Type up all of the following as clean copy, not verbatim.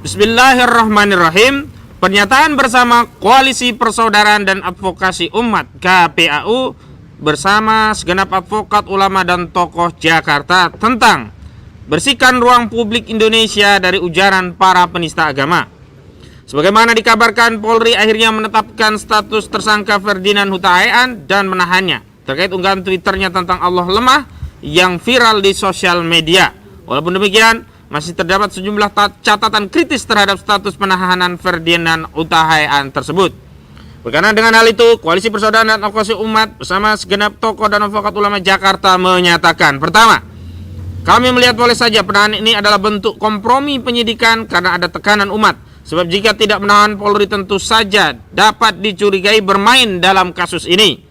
Bismillahirrahmanirrahim. Pernyataan bersama Koalisi Persaudaraan dan Advokasi Umat KPAU bersama segenap advokat, ulama dan tokoh Jakarta tentang bersihkan ruang publik Indonesia dari ujaran para penista agama. Sebagaimana dikabarkan, Polri akhirnya menetapkan status tersangka Ferdinand Huta Heian dan menahannya terkait unggahan Twitternya tentang Allah lemah yang viral di sosial media. Walaupun demikian, masih terdapat sejumlah catatan kritis terhadap status penahanan Ferdinand Huta Heian tersebut. Berkenaan dengan hal itu, Koalisi Persaudaraan dan Advokasi Umat bersama segenap tokoh dan advokat ulama Jakarta menyatakan, pertama, kami melihat boleh saja penahanan ini adalah bentuk kompromi penyidikan karena ada tekanan umat. Sebab jika tidak menahan, Polri tentu saja dapat dicurigai bermain dalam kasus ini.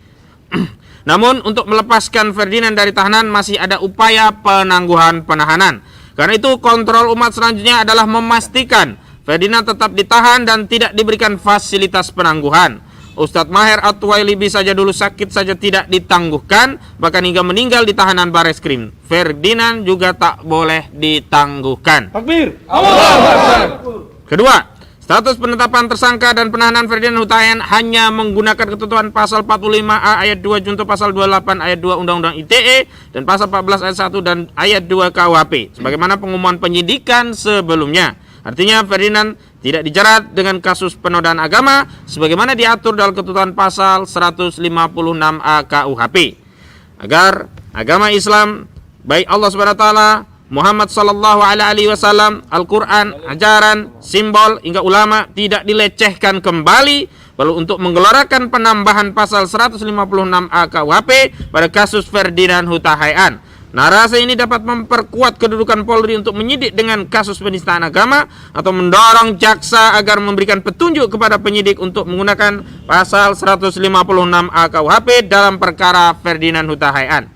Namun untuk melepaskan Ferdinand dari tahanan masih ada upaya penangguhan penahanan. Karena itu kontrol umat selanjutnya adalah memastikan Ferdinand tetap ditahan dan tidak diberikan fasilitas penangguhan. Ustadz Maher At-Twailibi saja dulu sakit saja tidak ditangguhkan, bahkan hingga meninggal di tahanan Bareskrim. Ferdinand juga tak boleh ditangguhkan. Takbir. Allahu Akbar. Kedua, status penetapan tersangka dan penahanan Ferdinand Huta Heian hanya menggunakan ketentuan pasal 45A ayat 2 junto pasal 28 ayat 2 Undang-Undang ITE dan pasal 14 ayat 1 dan ayat 2 KUHP sebagaimana pengumuman penyidikan sebelumnya. Artinya Ferdinand tidak dijerat dengan kasus penodaan agama sebagaimana diatur dalam ketentuan pasal 156A KUHP. Agar agama Islam, baik Allah Subhanahu wa taala, Muhammad sallallahu alaihi wasallam, Al-Quran, ajaran, simbol, hingga ulama tidak dilecehkan kembali, perlu untuk menggelorakan penambahan pasal 156A KUHP pada kasus Ferdinand Huta Heian. Narasi ini dapat memperkuat kedudukan Polri untuk menyidik dengan kasus penistaan agama atau mendorong jaksa agar memberikan petunjuk kepada penyidik untuk menggunakan pasal 156A KUHP dalam perkara Ferdinand Huta Heian.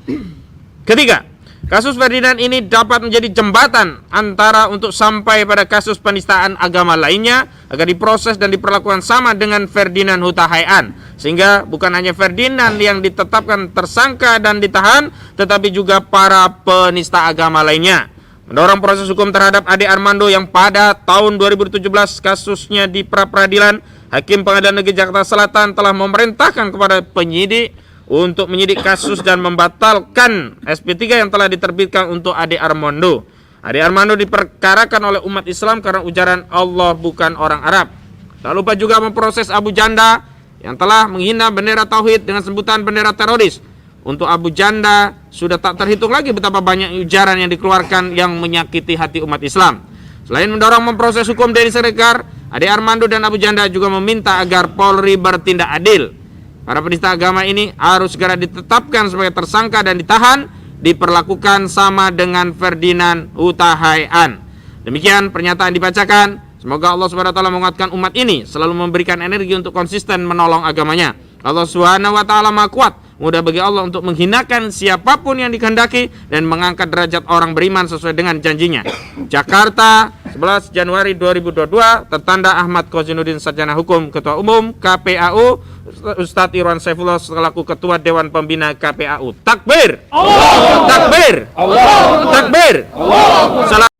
Ketiga, kasus Ferdinand ini dapat menjadi jembatan antara untuk sampai pada kasus penistaan agama lainnya agar diproses dan diperlakukan sama dengan Ferdinand Huta Heian, sehingga bukan hanya Ferdinand yang ditetapkan tersangka dan ditahan, tetapi juga para penista agama lainnya. Mendorong proses hukum terhadap Ade Armando yang pada tahun 2017 kasusnya di pra-peradilan, Hakim Pengadilan Negeri Jakarta Selatan telah memerintahkan kepada penyidik untuk menyidik kasus dan membatalkan SP3 yang telah diterbitkan untuk Ade Armando. Ade Armando diperkarakan oleh umat Islam karena ujaran Allah bukan orang Arab. Tak lupa juga memproses Abu Janda yang telah menghina bendera tauhid dengan sebutan bendera teroris. Untuk Abu Janda sudah tak terhitung lagi betapa banyak ujaran yang dikeluarkan yang menyakiti hati umat Islam. Selain mendorong memproses hukum Denny Siregar, Ade Armando dan Abu Janda juga meminta agar Polri bertindak adil. Para penista agama ini harus segera ditetapkan sebagai tersangka dan ditahan, diperlakukan sama dengan Ferdinand Huta Heian. Demikian pernyataan dibacakan. Semoga Allah Subhanahu wa taala menguatkan umat ini selalu memberikan energi untuk konsisten menolong agamanya. Allah Subhanahu wa taala Maha Kuat. Mudah bagi Allah untuk menghinakan siapapun yang dikehendaki dan mengangkat derajat orang beriman sesuai dengan janjinya. Jakarta, 11 Januari 2022, tertanda Ahmad Kozinuddin Sarjana Hukum, Ketua Umum KPAU, Ustadz Irwan Saifullah selaku Ketua Dewan Pembina KPAU. Takbir! Allah! Takbir! Allah! Takbir! Allah!